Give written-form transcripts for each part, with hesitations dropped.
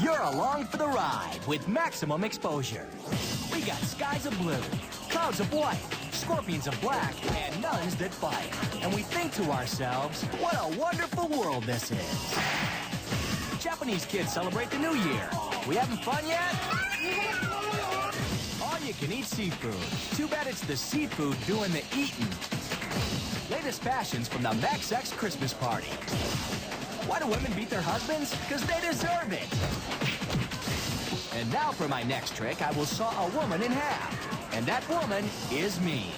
You're along for the ride with maximum exposure. We got skies of blue, clouds of white, scorpions of black, and nuns that bite. And we think to ourselves, what a wonderful world this is. Japanese kids celebrate the New Year. We having fun yet? All-you-can-eat seafood. Too bad it's the seafood doing the eating. Latest fashions from the MaxX Christmas party. Why do women beat their husbands? Because they deserve it. And now for my next trick, I will saw a woman in half. And that woman is me.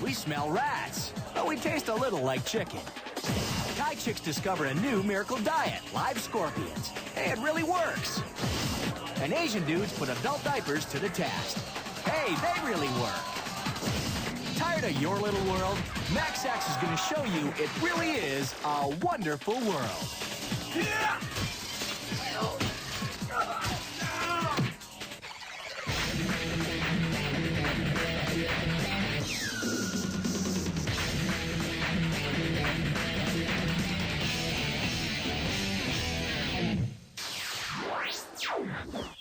We smell rats, but we taste a little like chicken. Thai chicks discover a new miracle diet, live scorpions. Hey, it really works. And Asian dudes put adult diapers to the test. Hey, they really work. Tired of your little world? MaxX is going to show you it really is a wonderful world.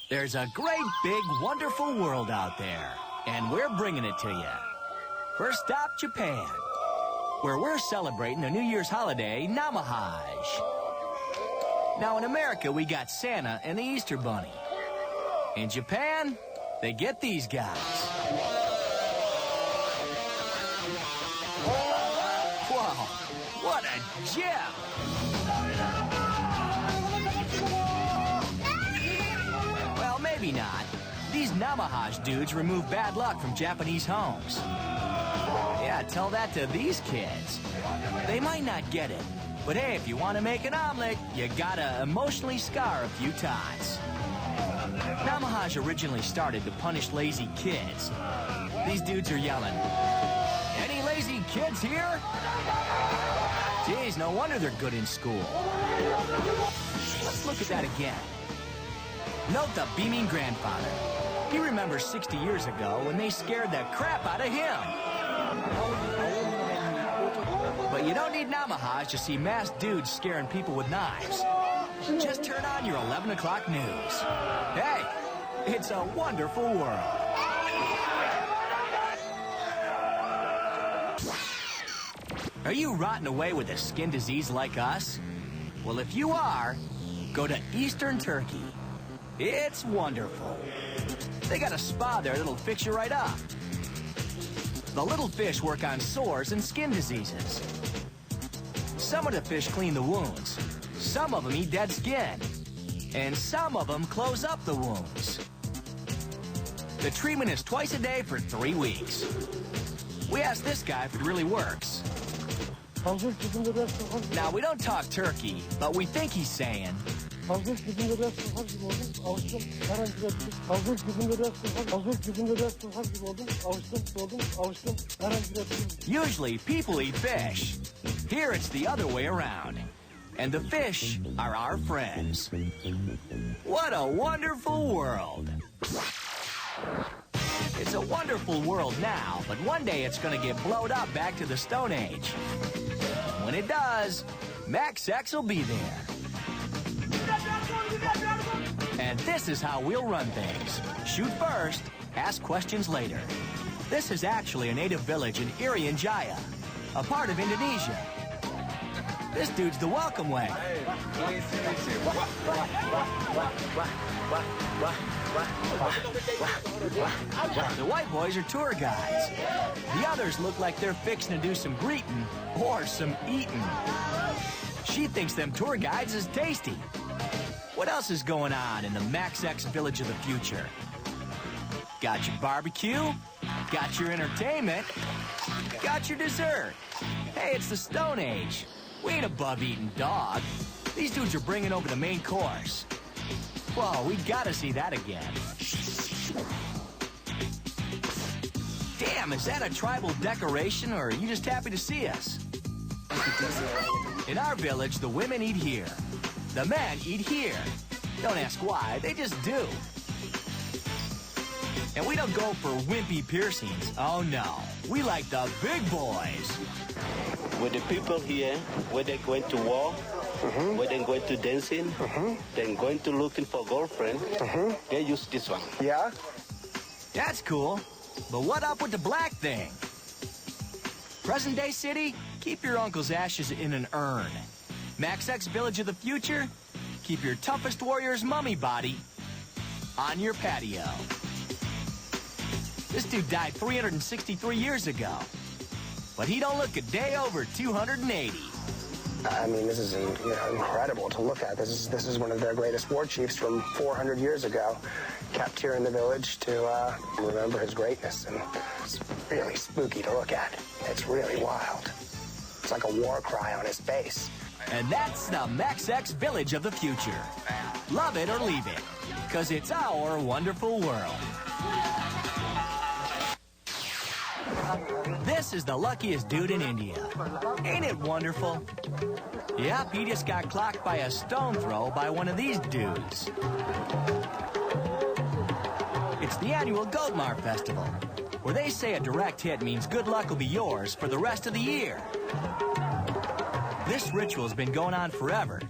There's a great, big, wonderful world out there, and we're bringing it to you. First stop, Japan, where we're celebrating the New Year's holiday, Namahaj. Now, in America, we got Santa and the Easter Bunny. In Japan, they get these guys. Whoa, what a gem! Well, maybe not. These Namahaj dudes remove bad luck from Japanese homes. Yeah, tell that to these kids. They might not get it, but hey, if you want to make an omelet, you gotta emotionally scar a few tots. Namahaj originally started to punish lazy kids. These dudes are yelling, "Any lazy kids here?" Geez, no wonder they're good in school. Let's look at that again. Note the beaming grandfather. He remembers 60 years ago when they scared the crap out of him. But you don't need Namahaj to see masked dudes scaring people with knives. Just turn on your 11 o'clock news. Hey, it's a wonderful world. Are you rotting away with a skin disease like us? Well, if you are, go to Eastern Turkey. It's wonderful. They got a spa there that'll fix you right up. The little fish work on sores and skin diseases. Some of the fish clean the wounds. Some of them eat dead skin. And some of them close up the wounds. The treatment is twice a day for 3 weeks. We asked this guy if it really works. Now, we don't talk turkey, but we think he's saying... Usually, people eat fish. Here, it's the other way around. And the fish are our friends. What a wonderful world. It's a wonderful world now, but one day it's going to get blowed up back to the Stone Age. When it does, MaxX will be there. And this is how we'll run things. Shoot first, ask questions later. This is actually a native village in Irian Jaya, a part of Indonesia. This dude's the welcome wagon. The white boys are tour guides. The others look like they're fixing to do some greeting or some eating. She thinks them tour guides is tasty. What else is going on in the MaxX Village of the Future? Got your barbecue? Got your entertainment? Got your dessert? Hey, it's the Stone Age. We ain't above eating dog. These dudes are bringing over the main course. Whoa, we gotta see that again. Damn, is that a tribal decoration, or are you just happy to see us? In our village, the women eat here. The men eat here. Don't ask why, they just do. And we don't go for wimpy piercings. Oh no, we like the big boys. With the people here, when they go into war, When they going to dancing, then going to looking for girlfriend, they use this one. Yeah? That's cool. But what up with the black thing? Present-day city, keep your uncle's ashes in an urn. Max X Village of the future, keep your toughest warrior's mummy body on your patio. This dude died 363 years ago, but he don't look a day over 280. I mean, this is incredible to look at. This is one of their greatest war chiefs from 400 years ago, kept here in the village to remember his greatness. And it's really spooky to look at. It's really wild. It's like a war cry on his face. And that's the Max X Village of the future. Love it or leave it, because it's our wonderful world. This is the luckiest dude in India. Ain't it wonderful? Yep, he just got clocked by a stone throw by one of these dudes. It's the annual Goatmar Festival, where they say a direct hit means good luck will be yours for the rest of the year. This ritual's been going on forever.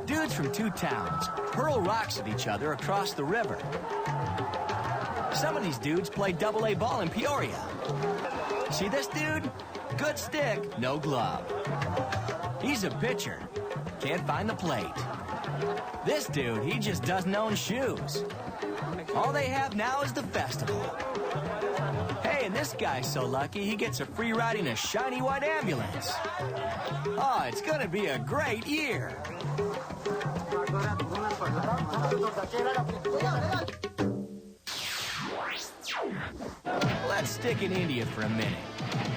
Dudes from two towns hurl rocks at each other across the river. Some of these dudes play double-A ball in Peoria. See this dude? Good stick, no glove. He's a pitcher. Can't find the plate. This dude, he just doesn't own shoes. All they have now is the festival. Hey, and this guy's so lucky he gets a free ride in a shiny white ambulance. Oh, it's gonna be a great year. Let's stick in India for a minute.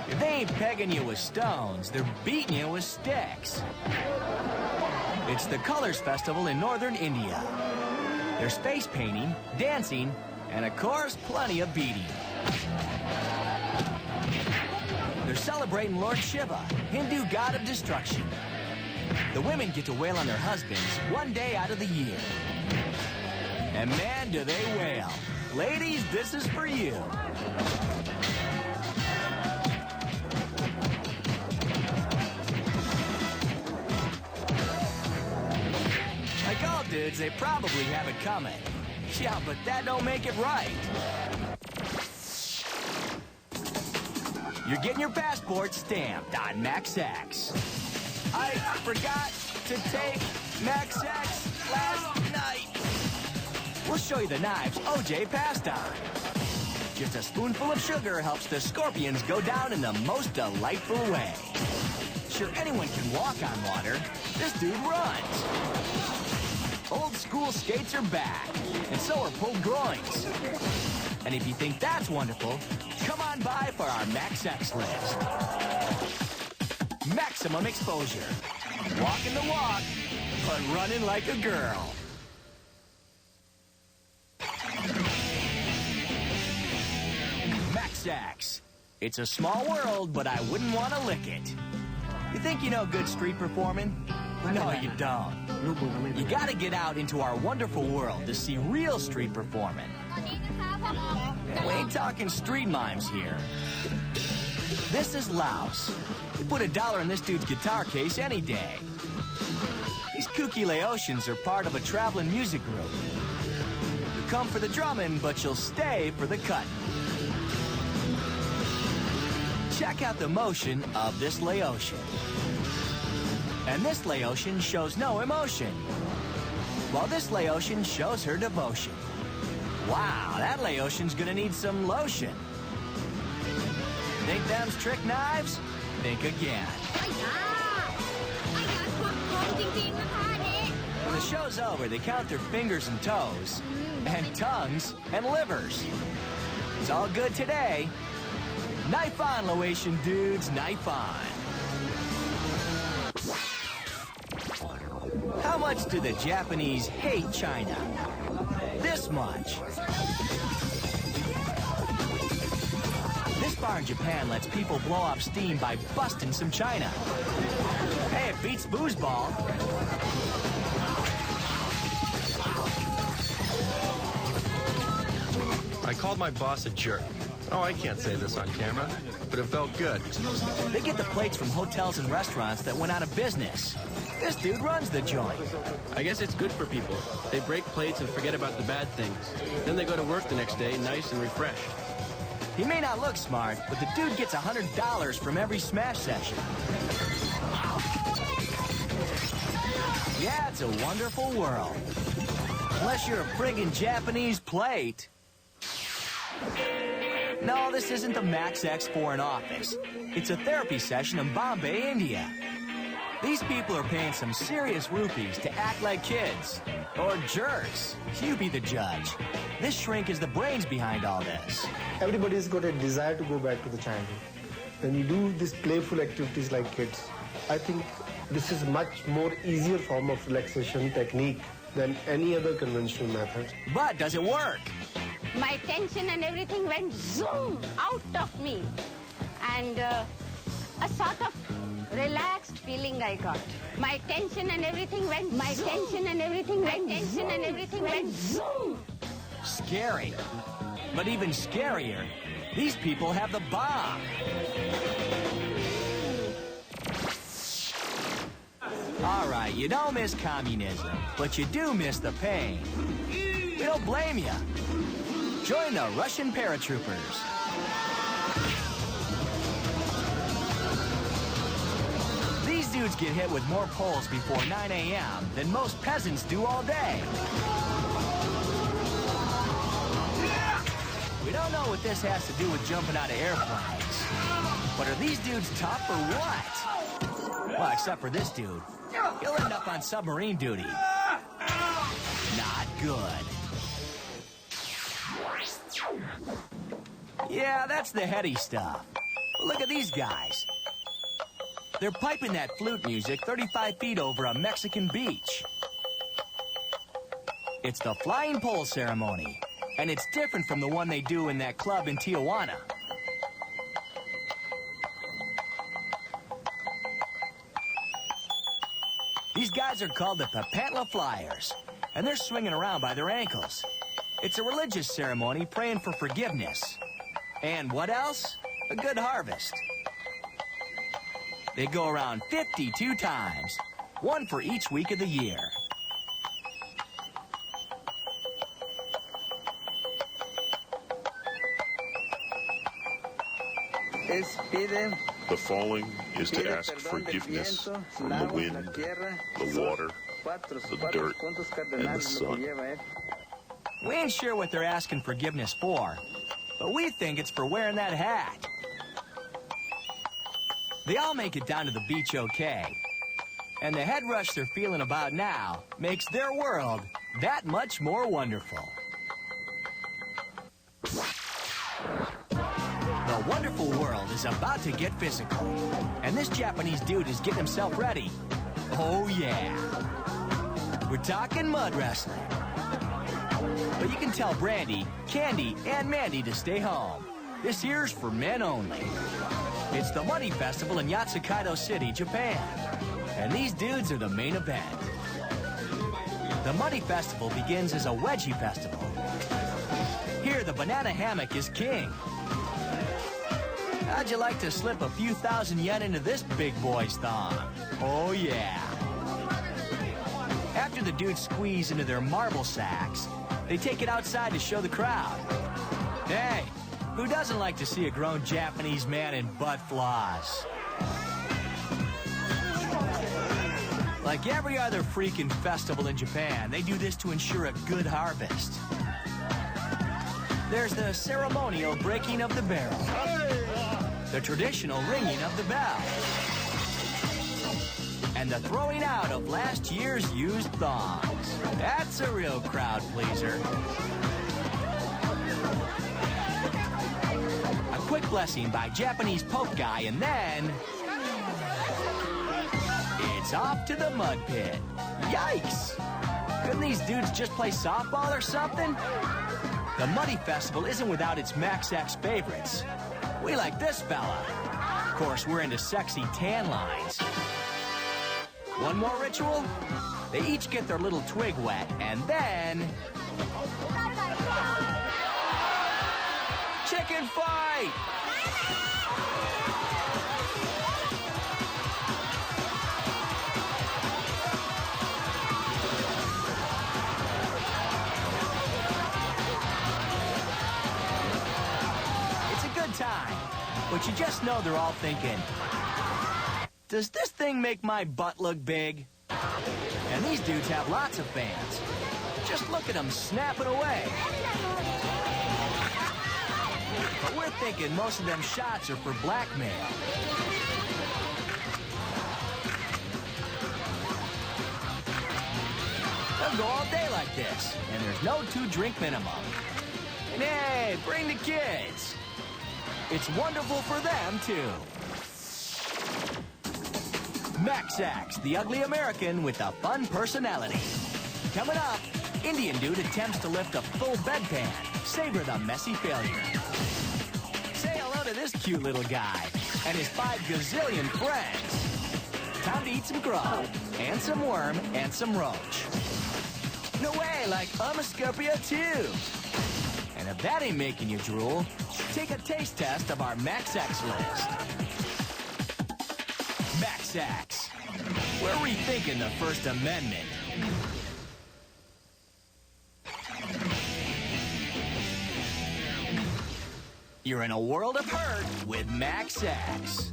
If they ain't pegging you with stones, they're beating you with sticks. It's the Colors Festival in northern India. There's face painting, dancing, and of course, plenty of beating. They're celebrating Lord Shiva, Hindu god of destruction. The women get to wail on their husbands one day out of the year. And man, do they wail. Ladies, this is for you. Like all dudes, they probably have it coming. Yeah, but that don't make it right. You're getting your passport stamped on Max X. I forgot to take Max X last night. We'll show you the knives OJ passed on. Just a spoonful of sugar helps the scorpions go down in the most delightful way. Sure, anyone can walk on water. This dude runs. Old school skates are back, and so are pulled groins. And if you think that's wonderful, come on by for our Max X list. Maximum exposure. Walking the walk, but running like a girl. Max X. It's a small world, but I wouldn't want to lick it. You think you know good street performing? No, you don't. You gotta get out into our wonderful world to see real street performing. We ain't talking street mimes here. This is Laos. You put $1 in this dude's guitar case any day. These kooky Laotians are part of a traveling music group. You come for the drumming, but you'll stay for the cutting. Check out the motion of this Laotian. And this Laotian shows no emotion, while this Laotian shows her devotion. Wow, that Laotian's gonna need some lotion. Think them's trick knives? Think again. When the show's over, they count their fingers and toes, and tongues and livers. It's all good today. Knife on, Laotian dudes, knife on. How much do the Japanese hate China? This much. This bar in Japan lets people blow off steam by busting some china. Hey, it beats foosball. I called my boss a jerk. Oh, I can't say this on camera, but it felt good. They get the plates from hotels and restaurants that went out of business. This dude runs the joint. I guess it's good for people. They break plates and forget about the bad things. Then they go to work the next day nice and refreshed. He may not look smart, but the dude gets $100 from every smash session. Yeah, it's a wonderful world. Unless you're a friggin' Japanese plate. No, this isn't the Max X Foreign Office. It's a therapy session in Bombay, India. These people are paying some serious rupees to act like kids. Or jerks. You be the judge. This shrink is the brains behind all this. Everybody's got a desire to go back to the childhood. When you do these playful activities like kids, I think this is much more easier form of relaxation technique than any other conventional method. But does it work? My tension and everything went zoom out of me. And a sort of relaxed feeling I got. My tension and everything went zoom. Scary. But even scarier, these people have the bomb. All right, you don't miss communism, but you do miss the pain. We don't blame you. Join the Russian paratroopers. These dudes get hit with more poles before 9 a.m. than most peasants do all day. We don't know what this has to do with jumping out of airplanes. But are these dudes tough or what? Well, except for this dude. He'll end up on submarine duty. Not good. Yeah, that's the heady stuff. Look at these guys. They're piping that flute music 35 feet over a Mexican beach. It's the flying pole ceremony, and it's different from the one they do in that club in Tijuana. These guys are called the Papantla Flyers, and they're swinging around by their ankles. It's a religious ceremony praying for forgiveness. And what else? A good harvest. They go around 52 times, one for each week of the year. The falling is to ask forgiveness from the wind, the water, the dirt, and the sun. We ain't sure what they're asking forgiveness for, but we think it's for wearing that hat. They all make it down to the beach okay, and the head rush they're feeling about now makes their world that much more wonderful. The wonderful world is about to get physical, and this Japanese dude is getting himself ready. Oh yeah. We're talking mud wrestling. But you can tell Brandy, Candy, and Mandy to stay home. This here's for men only. It's the Money Festival in Yatsukaido City, Japan. And these dudes are the main event. The Money Festival begins as a wedgie festival. Here, the banana hammock is king. How'd you like to slip a few thousand yen into this big boy's thong? Oh, yeah. After the dudes squeeze into their marble sacks, they take it outside to show the crowd. Hey, who doesn't like to see a grown Japanese man in butt floss? Like every other freaking festival in Japan, they do this to ensure a good harvest. There's the ceremonial breaking of the barrel, the traditional ringing of the bell, and the throwing out of last year's used thongs. That's a real crowd pleaser. A quick blessing by Japanese Pope guy, and then it's off to the mud pit. Yikes! Couldn't these dudes just play softball or something? The Muddy Festival isn't without its Max X favorites. We like this fella. Of course, we're into sexy tan lines. One more ritual? They each get their little twig wet, and then chicken fight! But you just know they're all thinking, does this thing make my butt look big? And these dudes have lots of fans. Just look at them snapping away. But we're thinking most of them shots are for blackmail. They'll go all day like this, and there's no 2-drink minimum. And hey, bring the kids. It's wonderful for them, too. Max-Ax, the ugly American with a fun personality. Coming up, Indian dude attempts to lift a full bedpan. Savor the messy failure. Say hello to this cute little guy and his 5 gazillion friends. Time to eat some grub, and some worm, and some roach. No way, like I'm a Scorpio too. And if that ain't making you drool, take a taste test of our Max-Ax list. Max-Ax. We're rethinking the First Amendment. You're in a world of hurt with Max-Ax.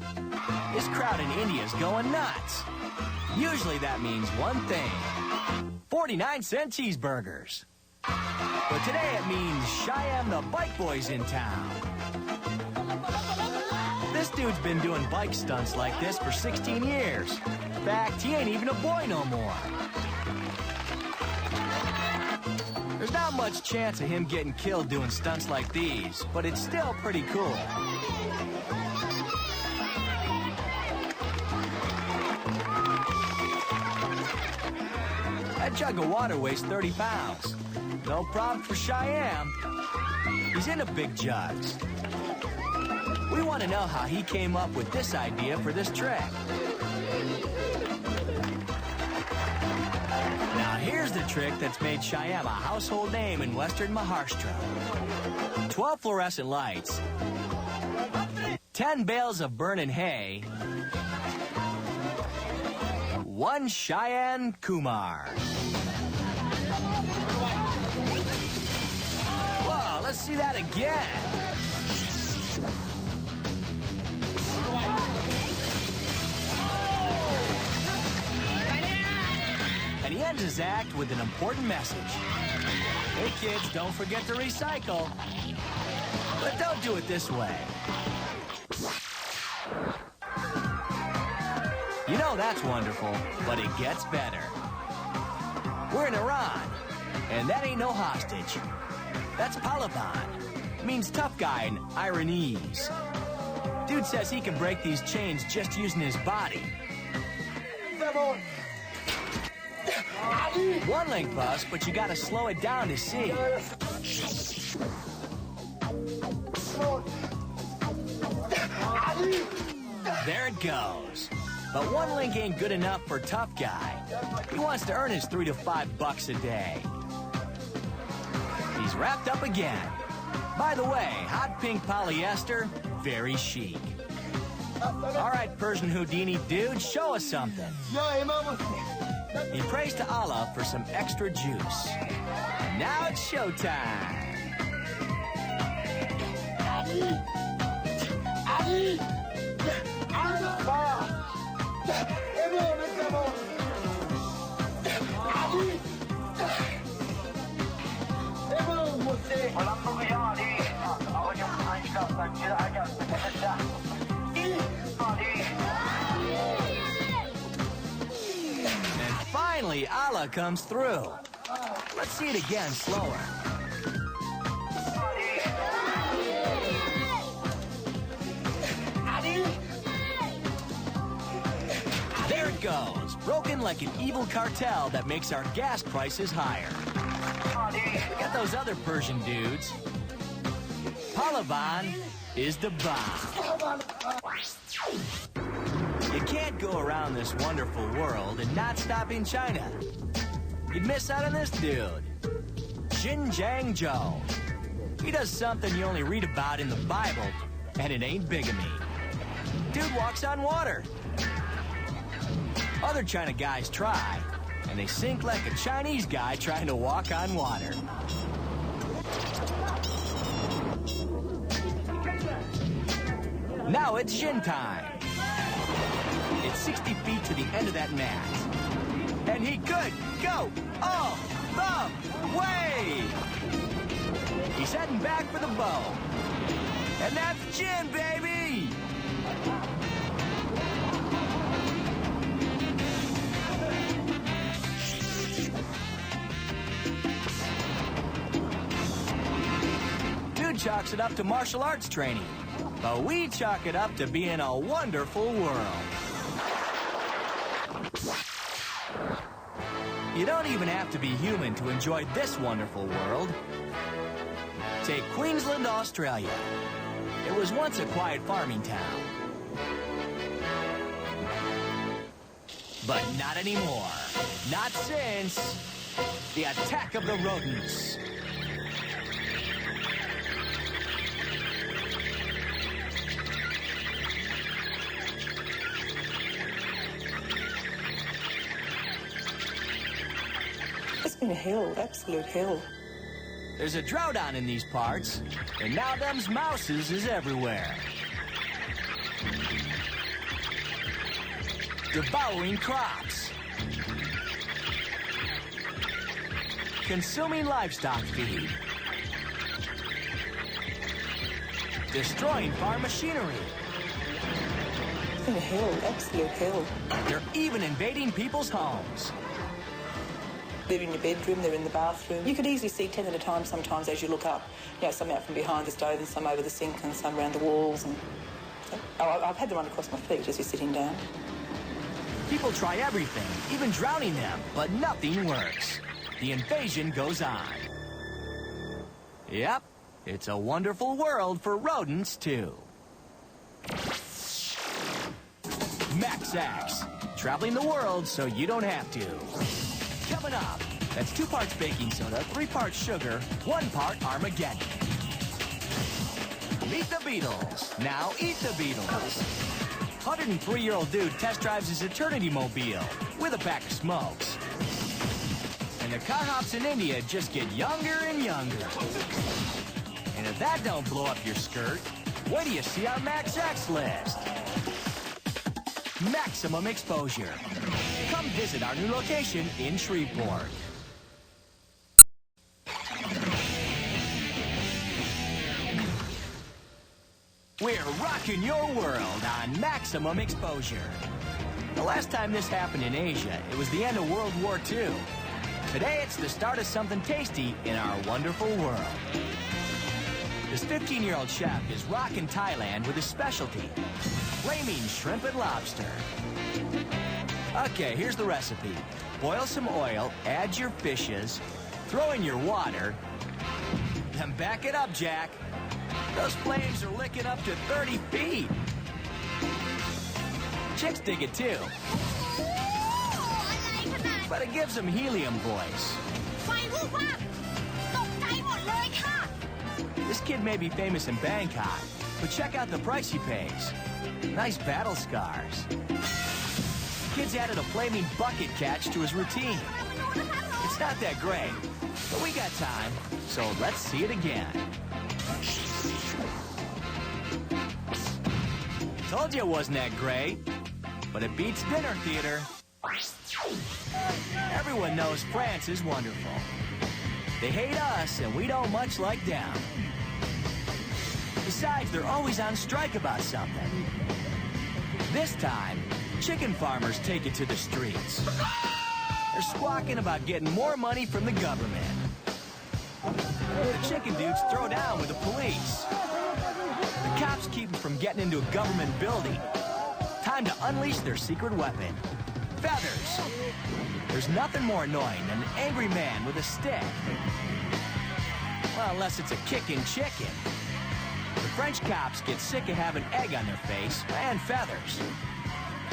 This crowd in India's going nuts. Usually that means one thing. 49-cent cheeseburgers. But today it means Cheyenne the Bike Boy's in town. This dude's been doing bike stunts like this for 16 years. In fact, he ain't even a boy no more. There's not much chance of him getting killed doing stunts like these, but it's still pretty cool. That jug of water weighs 30 pounds. No problem for Cheyenne. He's into big jugs. We want to know how he came up with this idea for this trick. Now here's the trick that's made Cheyenne a household name in Western Maharashtra. 12 fluorescent lights, 10 bales of burning hay, 1 Cheyenne Kumar. Whoa, let's see that again. And he ends his act with an important message. Hey kids, don't forget to recycle. But don't do it this way. You know that's wonderful, but it gets better. We're in Iran, and that ain't no hostage. That's Palavan. Means tough guy in Iranese. Dude says he can break these chains just using his body. One link bus, but you gotta slow it down to see. There it goes. But one link ain't good enough for tough guy. He wants to earn his $3 to $5 a day. He's wrapped up again. By the way, hot pink polyester, very chic. All right, Persian Houdini dude, show us something. He prays to Allah for some extra juice. And now it's showtime. And finally, Allah comes through. Let's see it again, slower. There it goes, broken like an evil cartel that makes our gas prices higher. Get those other Persian dudes. Palavan is the bomb. You can't go around this wonderful world and not stop in China. You'd miss out on this dude. Xinjiang Joe. He does something you only read about in the Bible, and it ain't bigamy. Dude walks on water. Other China guys try, and they sink like a Chinese guy trying to walk on water. Now it's Jin time. It's 60 feet to the end of that mat. And he could go all the way. He's heading back for the bow. And that's Jin, baby! Dude chalks it up to martial arts training. But we chalk it up to being a wonderful world. You don't even have to be human to enjoy this wonderful world. Take Queensland, Australia. It was once a quiet farming town. But not anymore. Not since the attack of the rodents. It's been hell, absolute hell. There's a drought on in these parts, and now them's mouses is everywhere. Devouring crops. Consuming livestock feed. Destroying farm machinery. It's been hell, absolute hell. They're even invading people's homes. They're in your bedroom, they're in the bathroom. You could easily see 10 at a time sometimes as you look up. You know, some out from behind the stove and some over the sink and some around the walls. And I've had them run across my feet as you're sitting down. People try everything, even drowning them, but nothing works. The invasion goes on. Yep, it's a wonderful world for rodents, too. Max X, traveling the world so you don't have to. Coming up, that's 2 parts baking soda, 3 parts sugar, 1 part Armageddon. Meet the Beatles. Now eat the Beatles. 103-year-old dude test drives his Eternity Mobile with a pack of smokes. And the car hops in India just get younger and younger. And if that don't blow up your skirt, wait till you see our Max X list. Maximum exposure. Come visit our new location in Shreveport. We're rocking your world on Maximum Exposure. The last time this happened in Asia, it was the end of World War II. Today, it's the start of something tasty in our wonderful world. This 15-year-old chef is rocking Thailand with his specialty, flaming shrimp and lobster. Okay, here's the recipe. Boil some oil, add your fishes, throw in your water, then back it up, Jack. Those flames are licking up to 30 feet. Chicks dig it too. But it gives them helium voice. This kid may be famous in Bangkok, but check out the price he pays. Nice battle scars. Kid's added a flaming bucket catch to his routine. It's not that great, but we got time, so let's see it again. Told you it wasn't that great, but it beats dinner theater. Everyone knows France is wonderful. They hate us, and we don't much like them. Besides, they're always on strike about something. This time, chicken farmers take it to the streets. They're squawking about getting more money from the government. The chicken dudes throw down with the police. The cops keep them from getting into a government building. Time to unleash their secret weapon. Feathers. There's nothing more annoying than an angry man with a stick. Well, unless it's a kicking chicken. The French cops get sick of having egg on their face and feathers.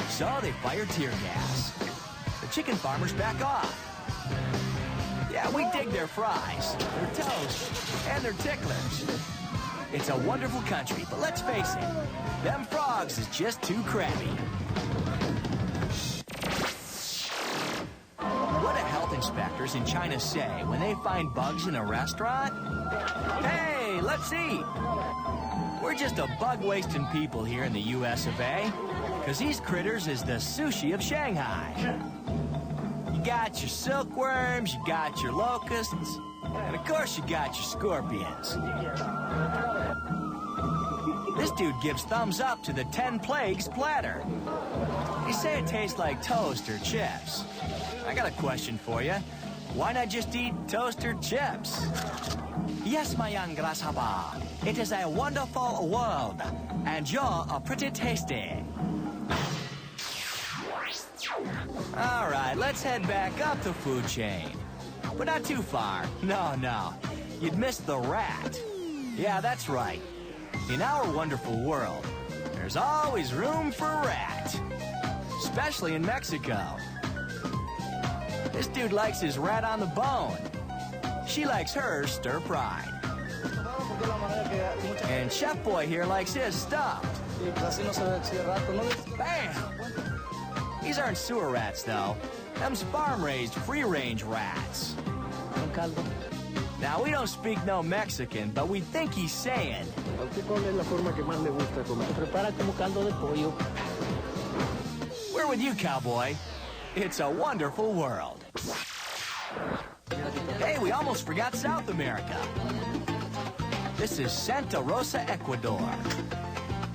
So they fire tear gas. The chicken farmers back off. Yeah, we dig their fries, their toast, and their ticklers. It's a wonderful country, but let's face it, them frogs is just too crabby. What a health inspection inspectors in China say when they find bugs in a restaurant? Hey, let's eat! We're just a bug-wasting people here in the US of A, because these critters is the sushi of Shanghai. You got your silkworms, you got your locusts, and of course you got your scorpions. This dude gives thumbs up to the 10 plagues platter. They say it tastes like toast or chips. I got a question for you. Why not just eat toast or chips? Yes, my young grasshopper. It is a wonderful world, and you're a pretty tasty. All right, let's head back up the food chain. But not too far. No. You'd miss the rat. Yeah, that's right. In our wonderful world, there's always room for a rat. Especially in Mexico. This dude likes his rat on the bone. She likes hers stir-fried. And Chef Boy here likes his stuffed. Bam! These aren't sewer rats, though. Them's farm-raised, free-range rats. Now, we don't speak no Mexican, but we think he's saying... We're with you, cowboy. It's a wonderful world. Hey, we almost forgot South America. This is Santa Rosa, Ecuador.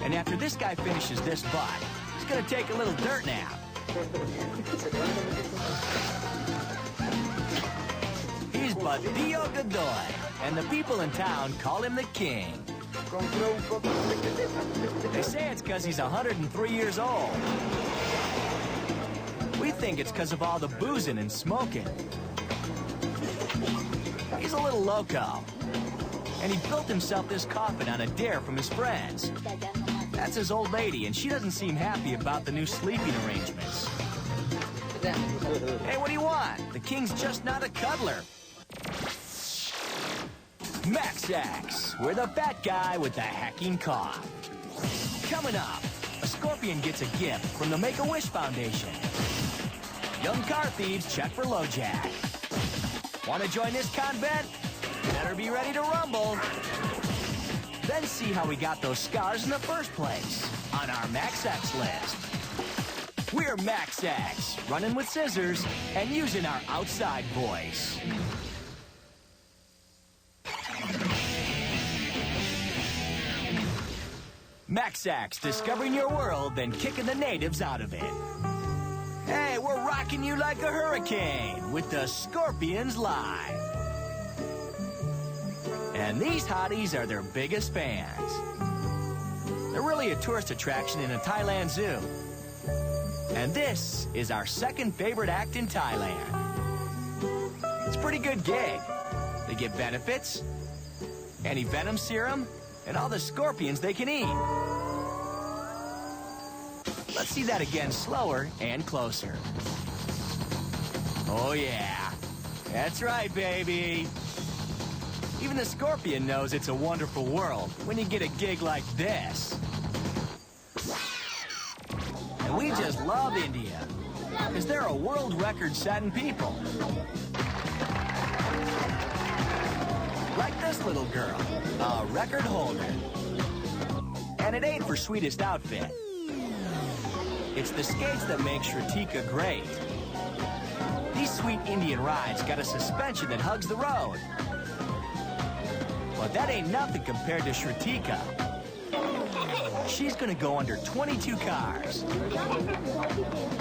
And after this guy finishes this butt, he's gonna take a little dirt nap. He's Badillo Godoy, and the people in town call him the king. They say it's because he's 103 years old. We think it's because of all the boozing and smoking. He's a little loco. And he built himself this coffin on a dare from his friends. That's his old lady, and she doesn't seem happy about the new sleeping arrangements. Hey, what do you want? The king's just not a cuddler. Max-Ax, we're the fat guy with the hacking cough. Coming up, a scorpion gets a gift from the Make-A-Wish Foundation. Young car thieves check for LoJack. Want to join this convent? Better be ready to rumble. Then see how we got those scars in the first place on our Max-Ax list. We're Max-Ax, running with scissors and using our outside voice. Max-Ax, discovering your world, then kicking the natives out of it. Hey, we're rocking you like a hurricane with the Scorpions Live. And these hotties are their biggest fans. They're really a tourist attraction in a Thailand zoo. And this is our second favorite act in Thailand. It's a pretty good gig. They get benefits, anti-venom serum, and all the scorpions they can eat. Let's see that again slower and closer. Oh yeah, that's right, baby. Even the scorpion knows it's a wonderful world when you get a gig like this. And we just love India, because they're a world record-setting people. Like this little girl, a record holder. And it ain't for sweetest outfit. It's the skates that make Shratika great. These sweet Indian rides got a suspension that hugs the road. But that ain't nothing compared to Shratika. She's gonna go under 22 cars.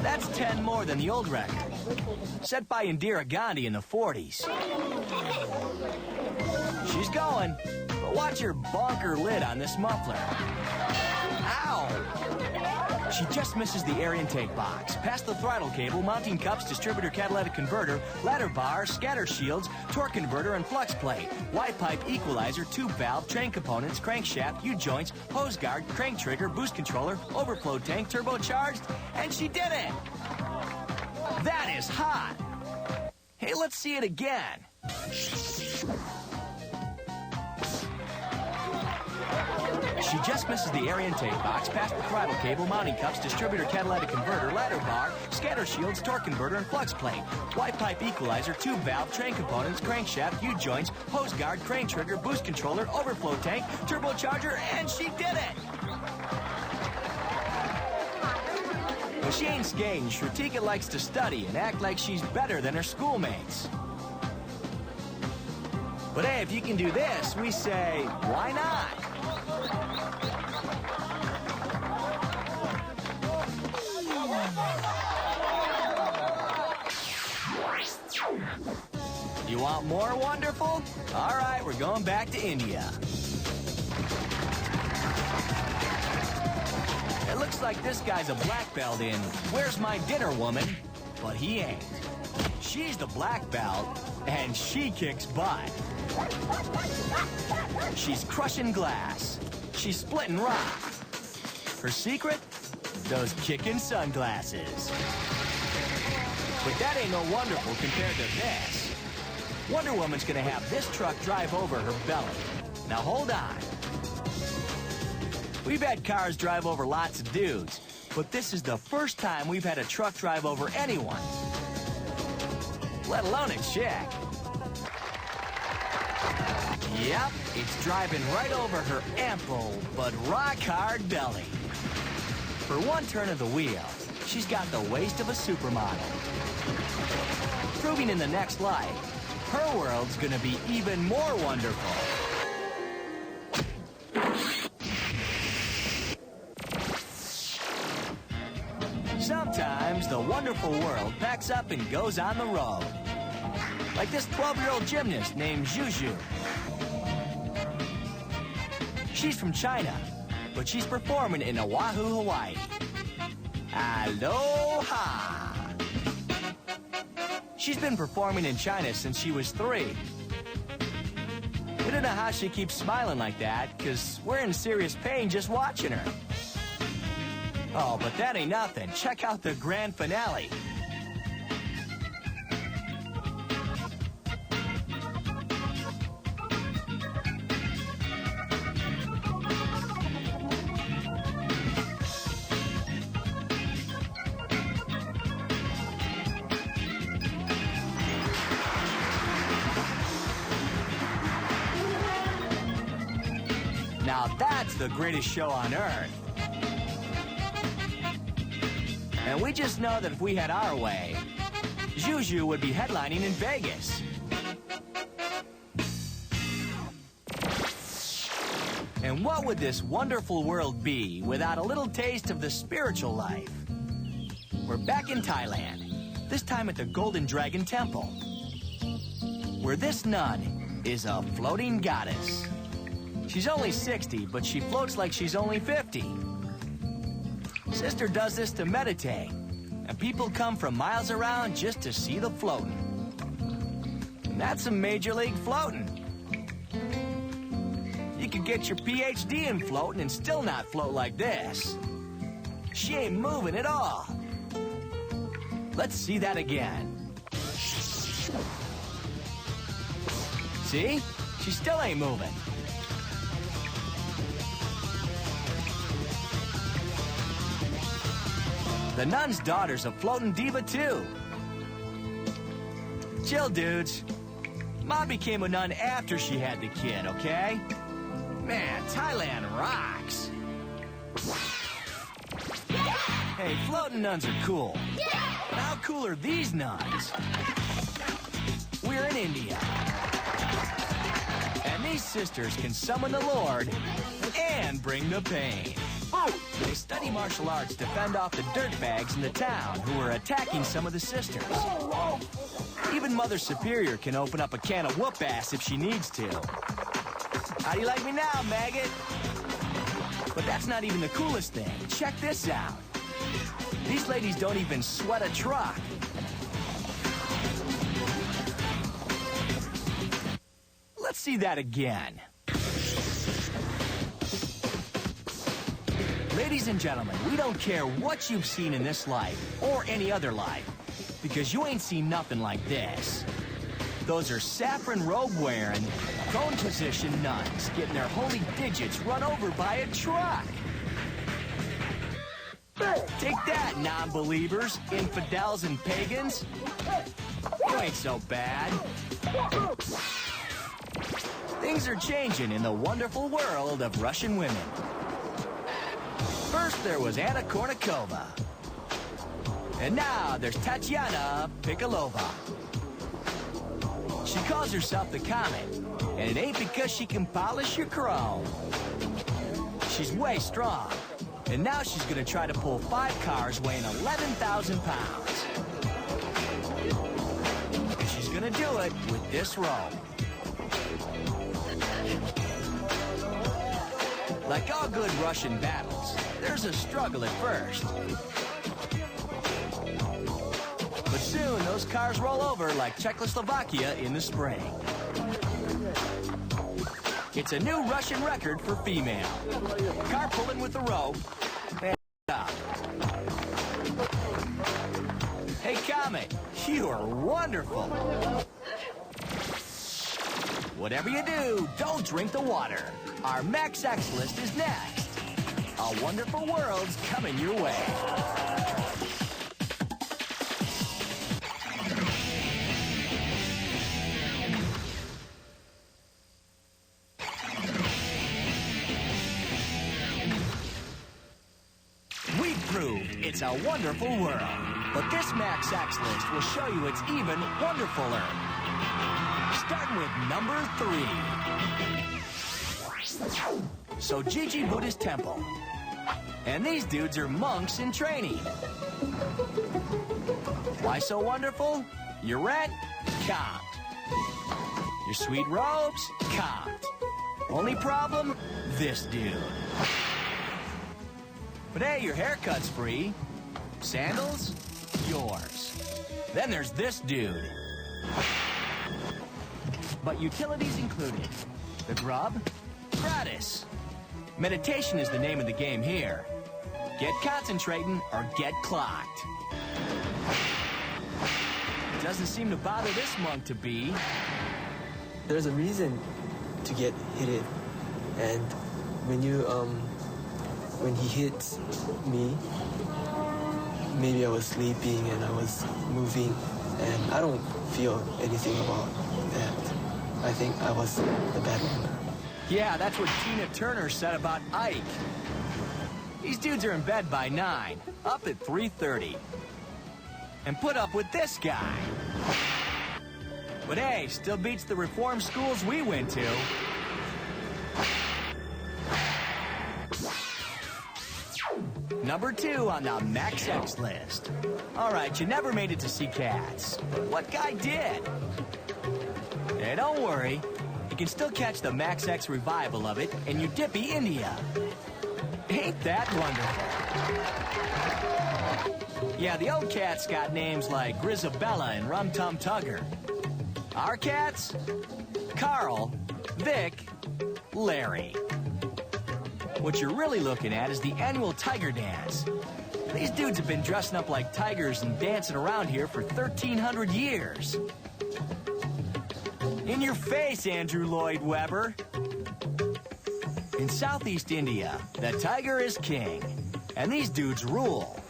That's 10 more than the old record, set by Indira Gandhi in the 40s. She's going, but watch her bonker lid on this muffler. Ow! She just misses the air intake box, past the throttle cable, mounting cups, distributor catalytic converter, ladder bar, scatter shields, torque converter, and flux plate, Y-pipe equalizer, tube valve, train components, crankshaft, U-joints, hose guard, crank trigger, boost controller, overflow tank, turbocharged, and she did it! That is hot! Hey, let's see it again. She just misses the air intake box, past the throttle cable, mounting cups, distributor catalytic converter, ladder bar, scatter shields, torque converter, and flux plate. Y pipe equalizer, tube valve, train components, crankshaft, U-joints, hose guard, crane trigger, boost controller, overflow tank, turbocharger, and she did it! But she ain't skating. Shrutika likes to study and act like she's better than her schoolmates. But hey, if you can do this, we say, why not? You want more wonderful? All right, we're going back to India. It looks like this guy's a black belt in Where's My Dinner Woman? But he ain't. She's the black belt, and she kicks butt. She's crushing glass. She's splitting rock. Her secret? Those kicking sunglasses. But that ain't no wonderful compared to this. Wonder Woman's gonna have this truck drive over her belly. Now hold on. We've had cars drive over lots of dudes, but this is the first time we've had a truck drive over anyone. Let alone a chick. Yep, it's driving right over her ample but rock-hard belly. For one turn of the wheel, she's got the waist of a supermodel. Proving in the next life, her world's gonna be even more wonderful. Sometimes the wonderful world packs up and goes on the road. Like this 12-year-old gymnast named Juju. She's from China, but she's performing in Oahu, Hawaii. Aloha! She's been performing in China since she was 3. We don't know how she keeps smiling like that, because we're in serious pain just watching her. Oh, but that ain't nothing. Check out the grand finale. Now that's the greatest show on earth. And we just know that if we had our way, Juju would be headlining in Vegas. And what would this wonderful world be without a little taste of the spiritual life? We're back in Thailand, this time at the Golden Dragon Temple, where this nun is a floating goddess. She's only 60, but she floats like she's only 50. Sister does this to meditate, and people come from miles around just to see the floating. And that's some major league floating. You could get your PhD in floating and still not float like this. She ain't moving at all. Let's see that again. See? She still ain't moving. The nun's daughter's a floating diva, too. Chill, dudes. Mom became a nun after she had the kid, okay? Man, Thailand rocks. Hey, floating nuns are cool. But how cool are these nuns? We're in India. And these sisters can summon the Lord and bring the pain. They study martial arts to fend off the dirtbags in the town who are attacking some of the sisters. Even Mother Superior can open up a can of whoop-ass if she needs to. How do you like me now, maggot? But that's not even the coolest thing. Check this out. These ladies don't even sweat a truck. Let's see that again. Ladies and gentlemen, we don't care what you've seen in this life or any other life, because you ain't seen nothing like this. Those are saffron robe-wearing, prone position nuns getting their holy digits run over by a truck. Take that, non-believers, infidels and pagans. You ain't so bad. Things are changing in the wonderful world of Russian women. First there was Anna Kournikova. And now there's Tatiana Pikolova. She calls herself the Comet, and it ain't because she can polish your chrome. She's way strong, and now she's gonna try to pull 5 cars weighing 11,000 pounds. And she's gonna do it with this rope. Like all good Russian battles, there's a struggle at first. But soon, those cars roll over like Czechoslovakia in the spring. It's a new Russian record for female. Car pulling with the rope. And up. Hey, Comet, you are wonderful. Whatever you do, don't drink the water. Our Max X list is next. A wonderful world's coming your way. We prove it's a wonderful world, but this Max X list will show you it's even wonderfuler. Starting with number 3. Sojiji Buddhist Temple. And these dudes are monks in training. Why so wonderful? Your rent? Comped. Your sweet robes? Comped. Only problem? This dude. But hey, your haircut's free. Sandals? Yours. Then there's this dude. But utilities included. The grub? Gratis. Meditation is the name of the game here. Get concentrating or get clocked. Doesn't seem to bother this monk to be. There's a reason to get hit, and when he hits me, maybe I was sleeping and I was moving, and I don't feel anything about that. I think I was the bad one. Yeah, that's what Tina Turner said about Ike. These dudes are in bed by 9, up at 3:30. And put up with this guy. But hey, still beats the reform schools we went to. Number 2 on the Max X list. All right, you never made it to see cats. But what guy did? Hey, don't worry. You can still catch the Max X revival of it in Udipi, India. Ain't that wonderful? Yeah, the old cats got names like Grisabella and Rum Tum Tugger. Our cats? Carl, Vic, Larry. What you're really looking at is the annual tiger dance. These dudes have been dressing up like tigers and dancing around here for 1,300 years. In your face, Andrew Lloyd Webber. In Southeast India, the tiger is king, and these dudes rule.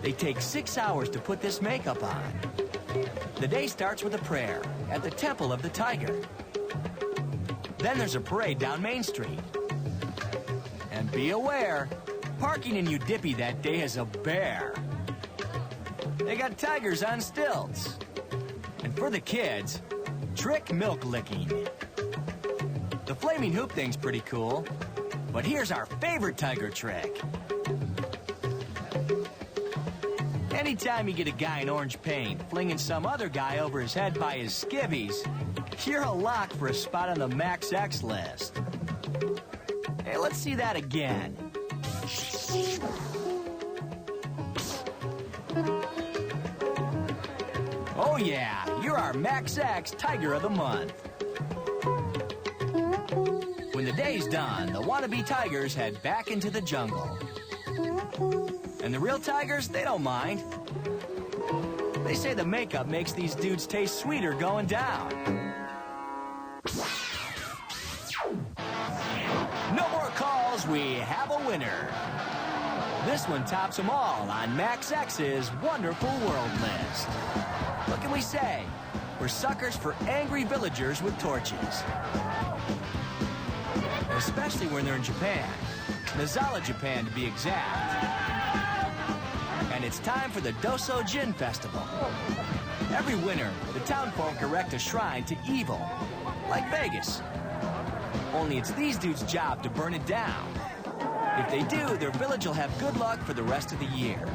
They take 6 hours to put this makeup on. The day starts with a prayer at the temple of the tiger. Then there's a parade down Main Street. And be aware, parking in Udipi that day is a bear. They got tigers on stilts. And for the kids, trick milk licking. The flaming hoop thing's pretty cool, but here's our favorite tiger trick. Anytime you get a guy in orange paint flinging some other guy over his head by his skivvies, you're a lock for a spot on the Max X list. Hey, let's see that again. Oh yeah, you're our Max X Tiger of the Month. When the day's done, the wannabe tigers head back into the jungle. And the real tigers, they don't mind. They say the makeup makes these dudes taste sweeter going down. No more calls, we have a winner. This one tops them all on Max X's Wonderful World list. What can we say? We're suckers for angry villagers with torches. Especially when they're in Japan. Nozawa, Japan to be exact. And it's time for the Dosojin Festival. Every winter, the townfolk erect a shrine to evil, like Vegas. Only it's these dudes' job to burn it down. If they do, their village will have good luck for the rest of the year.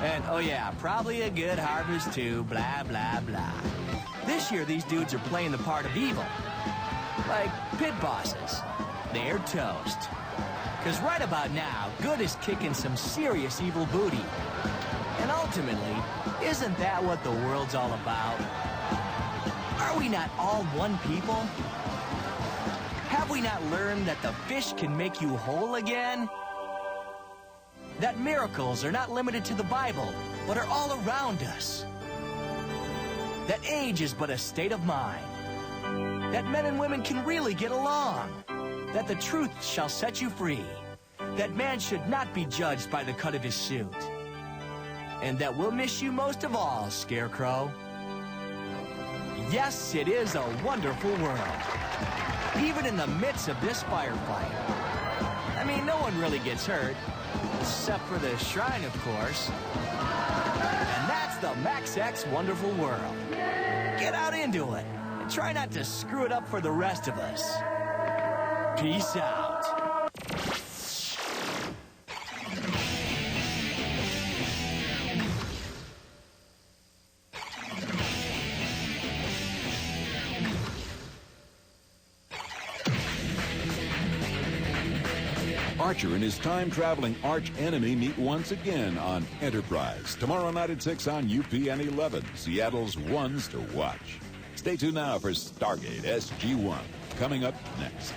And, oh yeah, probably a good harvest too, blah, blah, blah. This year, these dudes are playing the part of evil. Like pit bosses. They're toast. Because right about now, good is kicking some serious evil booty. And ultimately, isn't that what the world's all about? Are we not all one people? Have we not learned that the fish can make you whole again? That miracles are not limited to the Bible, but are all around us. That age is but a state of mind. That men and women can really get along. That the truth shall set you free. That man should not be judged by the cut of his suit. And that we'll miss you most of all, Scarecrow. Yes, it is a wonderful world. Even in the midst of this firefight. I mean, no one really gets hurt. Except for the shrine, of course. And that's the Max X Wonderful World. Get out into it. And try not to screw it up for the rest of us. Peace out. Archer and his time-traveling arch-enemy meet once again on Enterprise. Tomorrow night at 6 on UPN 11, Seattle's ones to watch. Stay tuned now for Stargate SG-1, coming up next.